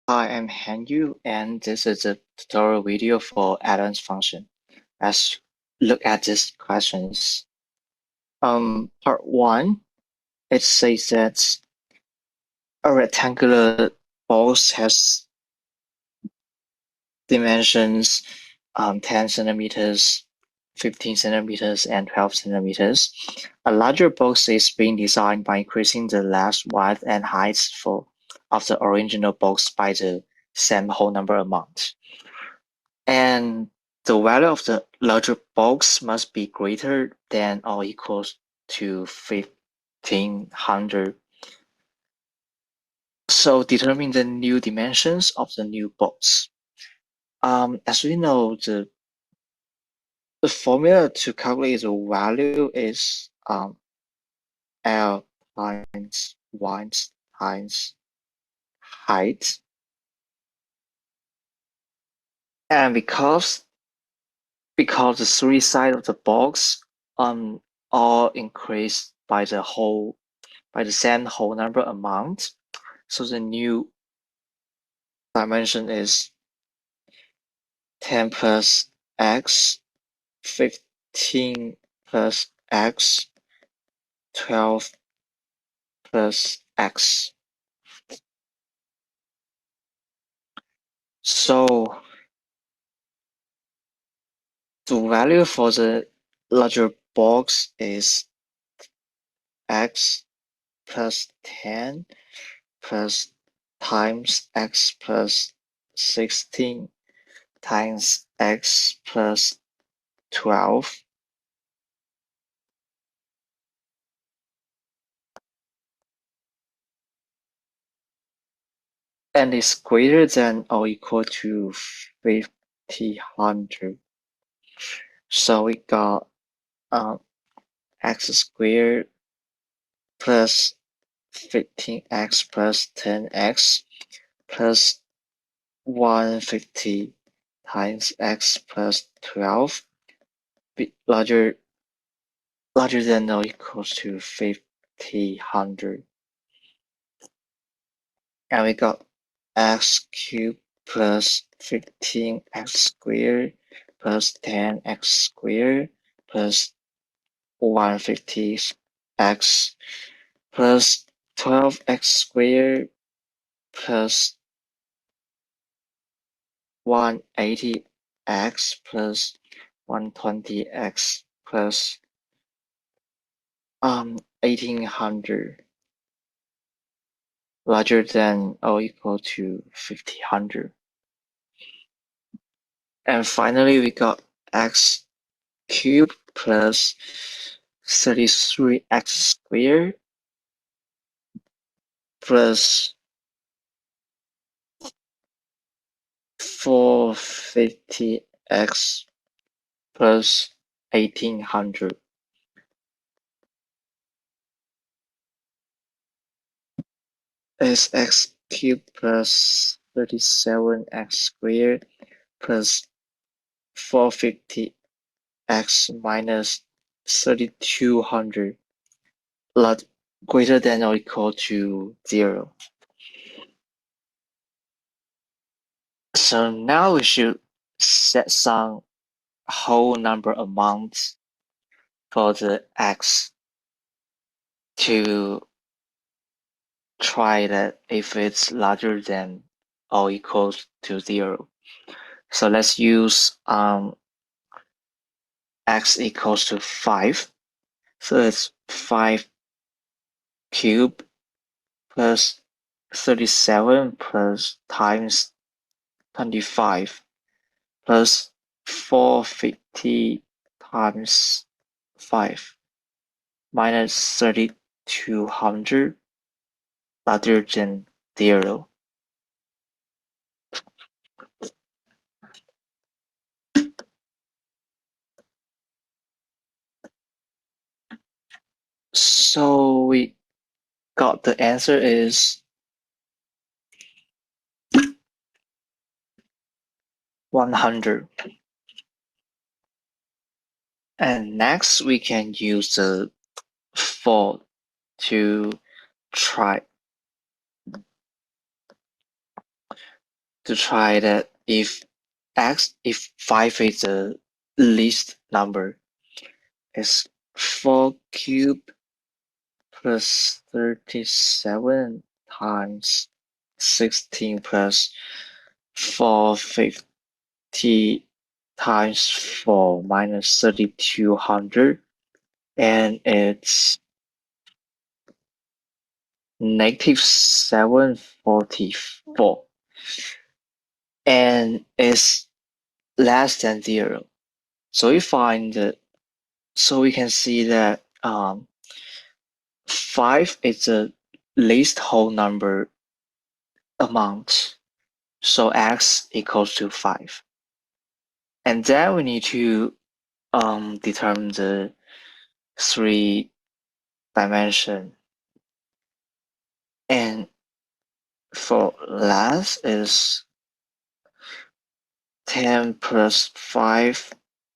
Hi, I'm Hanyu, and this is a tutorial video for add-ons function. Let's look at these questions. Part one, it says that a rectangular box has dimensions 10 centimeters, 15 centimeters, and 12 centimeters. A larger box is being designed by increasing the length, width, and height of the original box by the same whole number amount. And the value of the larger box must be greater than or equal to 1500. So determine the new dimensions of the new box. As we know, the formula to calculate the value is L times width times height. And because the three sides of the box all increased by the same whole number amount, so the new dimension is 10 plus x, 15 plus x, 12 plus x. So the value for the larger box is x plus 10 plus times x plus 16 times x plus 12. And is greater than or equal to 1500. So we got x squared plus 15x plus 10x plus 150 times x plus 12 be larger than or equals to 1500. And we got x cubed plus 15x squared plus 10x squared plus 150x plus 12x squared plus 180x plus 120x plus 1800 larger than or equal to 1500. And finally we got x cubed plus 33x squared plus 450x plus 1800 is x cubed plus 37x squared plus 450x minus 3200 lot greater than or equal to 0. So now we should set some whole number amounts for the x to try that if it's larger than or equals to 0. So let's use x equals to 5. So it's 5 cubed plus 37 plus times 25 plus 450 times 5 minus 3200 larger than 0. So we got the answer is 100. And next we can use the for to try to try that if 5 is the least number, it's 4 cubed plus 37 times 16 plus 450 times 4 minus 3200, and it's negative 744, and it's less than 0. So we can see that 5 is the least whole number amount, so x equals to 5. And then we need to determine the 3 dimension. And for last is 10 plus 5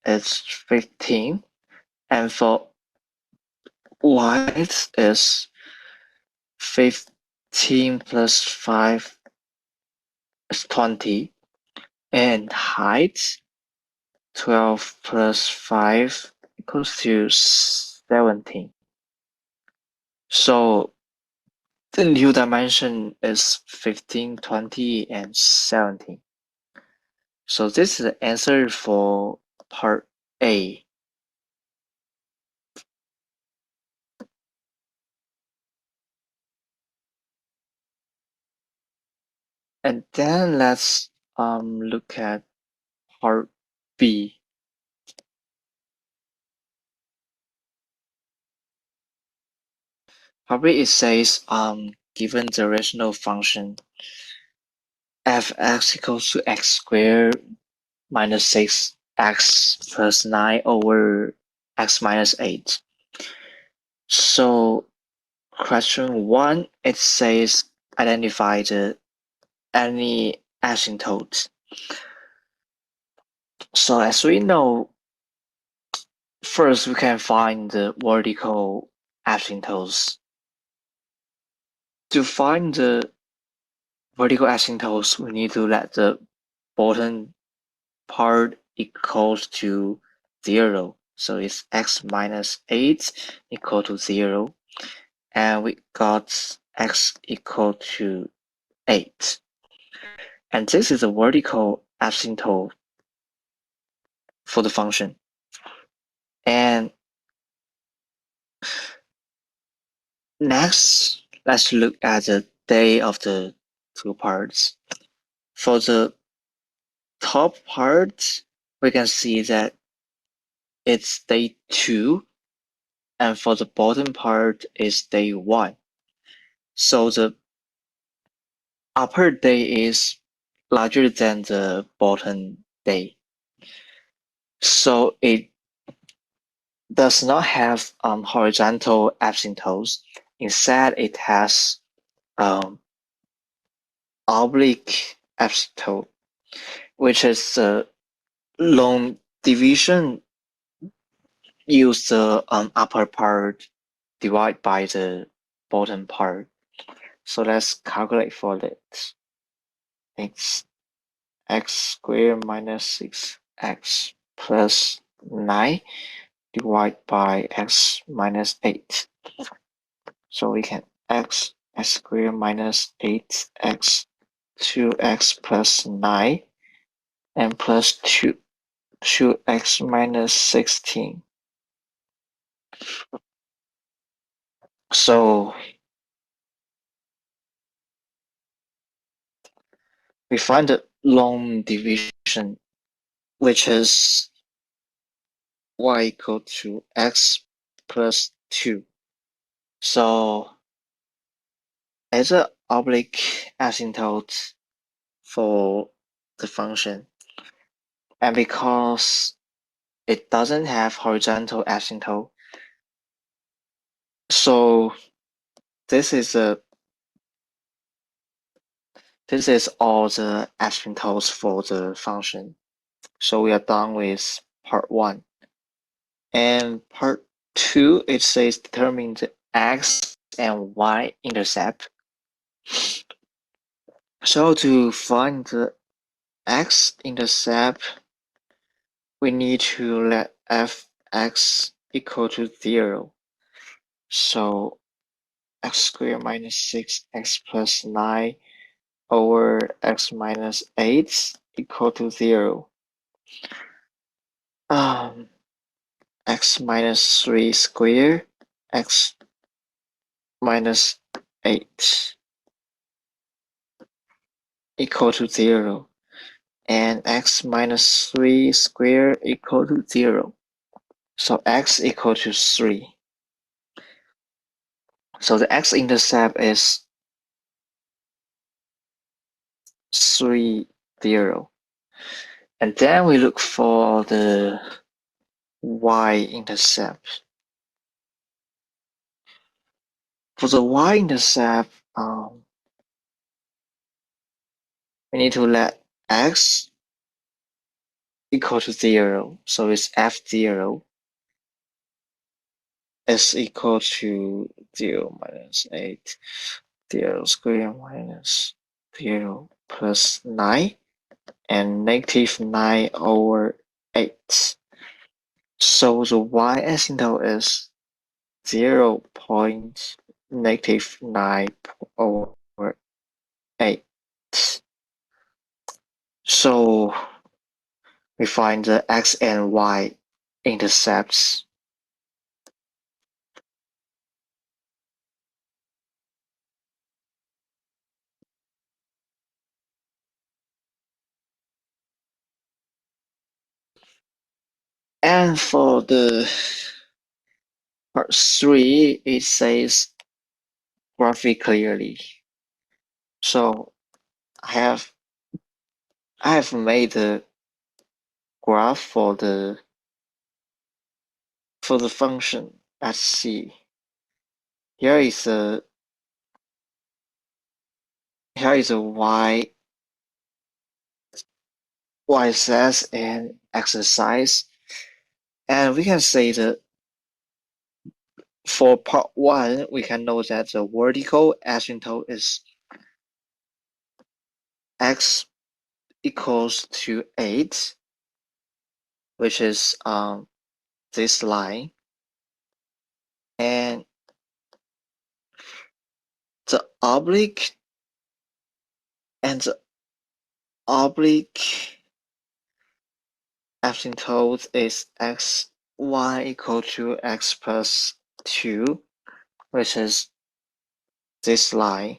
is 15. And for width is 15 plus 5 is 20. And height 12 plus 5 equals to 17. So the new dimension is 15, 20, and 17. So this is the answer for part A. And then let's look at part B. Part B, it says given the rational function f(x) equals to x squared minus 6x plus 9 over x minus 8. So question 1, it says identify any asymptotes. So as we know, first we can find the vertical asymptotes. To find the vertical asymptotes, we need to let the bottom part equals to 0. So it's x minus 8 equal to 0. And we got x equal to 8. And this is a vertical asymptote for the function. And next, let's look at the day of the two parts. For the top part, we can see that it's day 2, and for the bottom part is day 1. So the upper day is larger than the bottom day. So it does not have horizontal asymptotes. Instead, it has oblique asymptote, which is the long division. Use the upper part divide by the bottom part. So let's calculate for that. It's x squared minus 6x plus 9 divided by x minus 8. So we can x squared minus 8x 2x plus 9 and plus 2x minus 16. So we find the long division, which is y equal to x plus 2. So it's an oblique asymptote for the function. And because it doesn't have horizontal asymptote, so this is all the asymptotes for the function. So we are done with part 1. And part 2, it says determine the x and y intercept. So to find the x-intercept, we need to let fx equal to 0. So x squared minus 6x plus 9 over x minus 8 equal to 0. X minus 3 squared, x minus 8 equal to 0. And x minus 3 squared equal to 0. So x equal to 3. So the x-intercept is 3, 0. And then we look for the y-intercept. For the y-intercept, we need to let x equal to 0. So it's f0 is equal to 0 minus 8, 0 squared minus 0 plus 9, and negative 9 over 8. So the y-asymptote is 0 .-9 over 8. So we find the x and y intercepts. And for the part 3, it says graphic clearly. So I have made the graph for the function. Let's see. Here is a y-axis and exercise, and we can say that for part 1, we can know that the vertical asymptote is x equals to 8, which is this line, and the oblique asymptote is y equal to x plus 2, which is this line.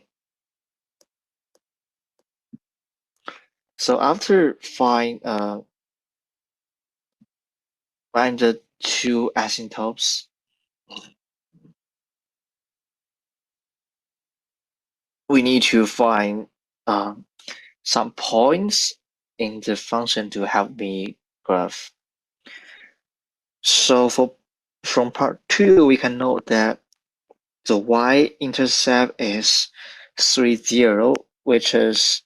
So after find the two asymptotes, we need to find some points in the function to help me graph. So from part 2, we can note that the y-intercept is 3, 0, which is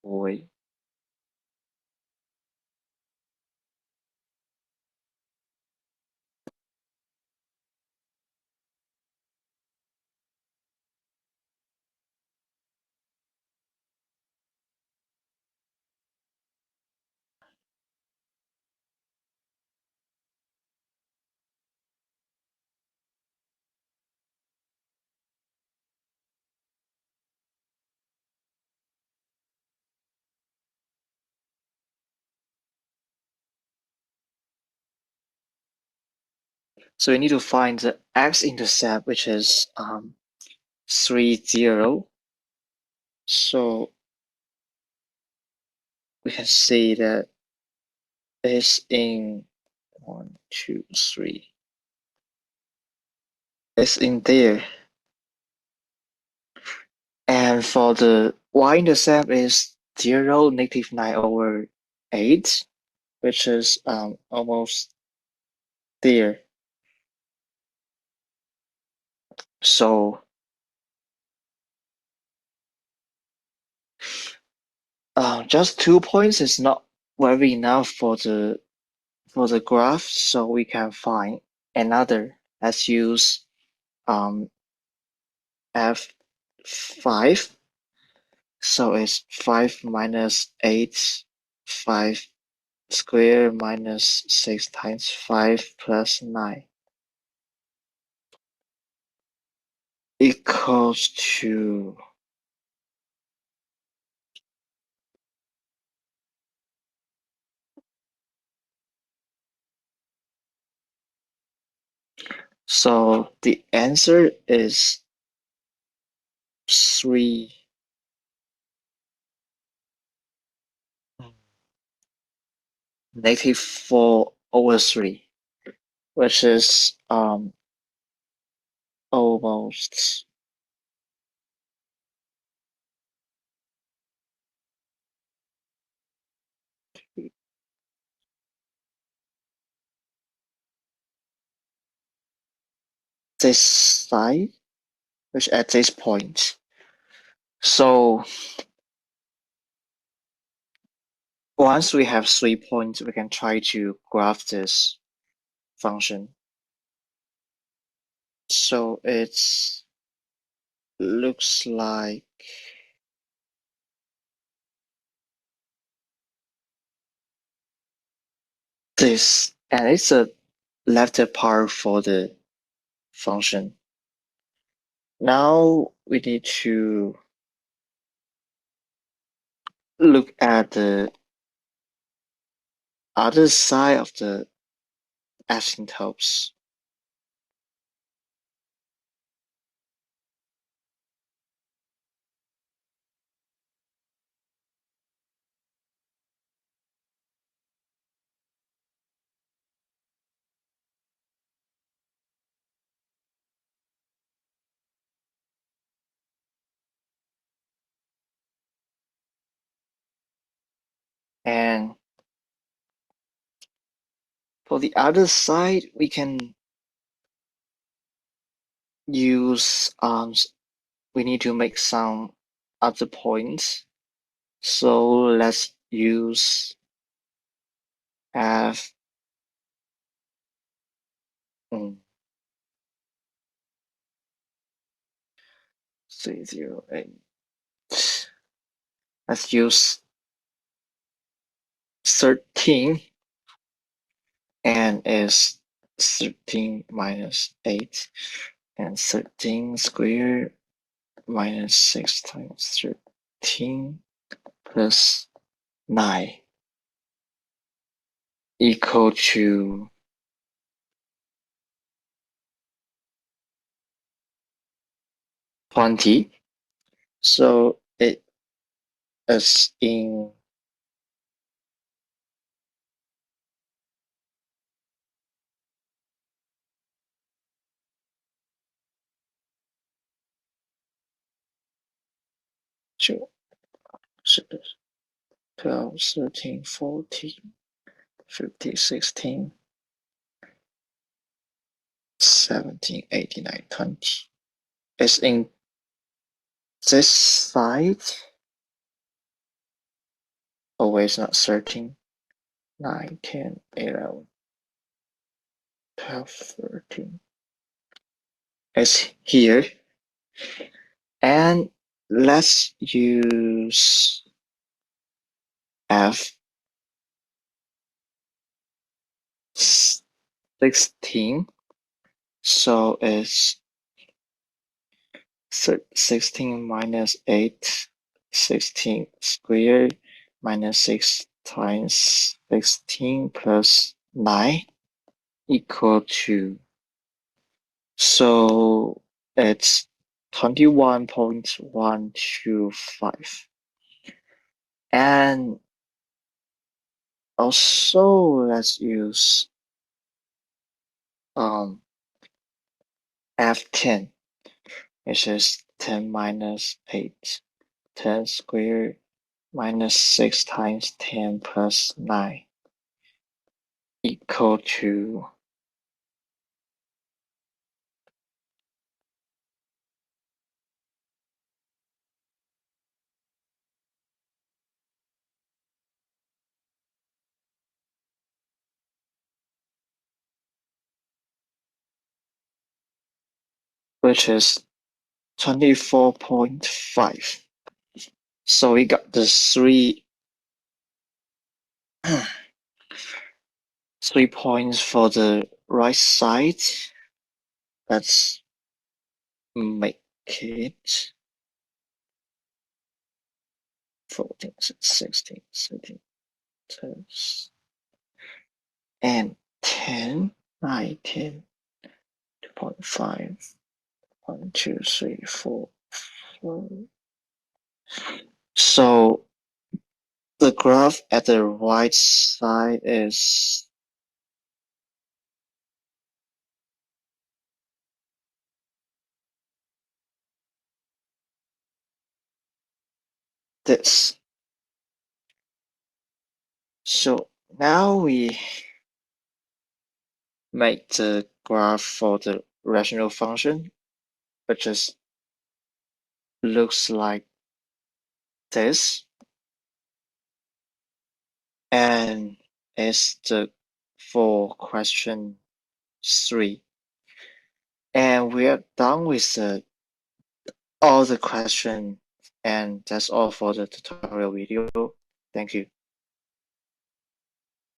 wait. So we need to find the x-intercept, which is 3, 0. So we can say that it's in 1, 2, 3. It's in there. And for the y-intercept is 0, negative 9 over 8, which is almost there. So just 2 points is not very enough for the for the graph, so we can find another. Let's use f5. So it's 5 minus 8, 5 squared minus 6 times 5 plus 9 equals to so the answer is 3 negative 4 over 3, which is almost this side, which at this point. So once we have 3 points, we can try to graph this function. So it's looks like this, and it's a left part for the function. Now we need to look at the other side of the asymptotes. And for the other side, we can use we need to make some other points. So let's use f 308. Let's use 13, and is 13 minus 8, and 13 squared minus 6 times 13 plus 9 equal to 20. So it is in two, 12, 13, 14, 15, 16, 17, 18, 19, 20. It's in this side. Always not 13, 9, 10, 11, 12, 13. It's here. And let's use F 16. So it's 16 minus 8, 16 squared minus 6 times 16 plus 9 equal to, so it's 21.125. And also let's use F10, which is 10 minus 8, 10 squared minus 6 times 10 plus 9 equal to, which is 24.5. So we got the three points for the right side. Let's make it 14, 16, 17, 12, and 10, 19, 2.5, 1, 2, 3, 4, 5. So the graph at the right side is this. So now we make the graph for the rational function, which is looks like this, and is the for question 3. And we are done with all the questions, and that's all for the tutorial video. Thank you.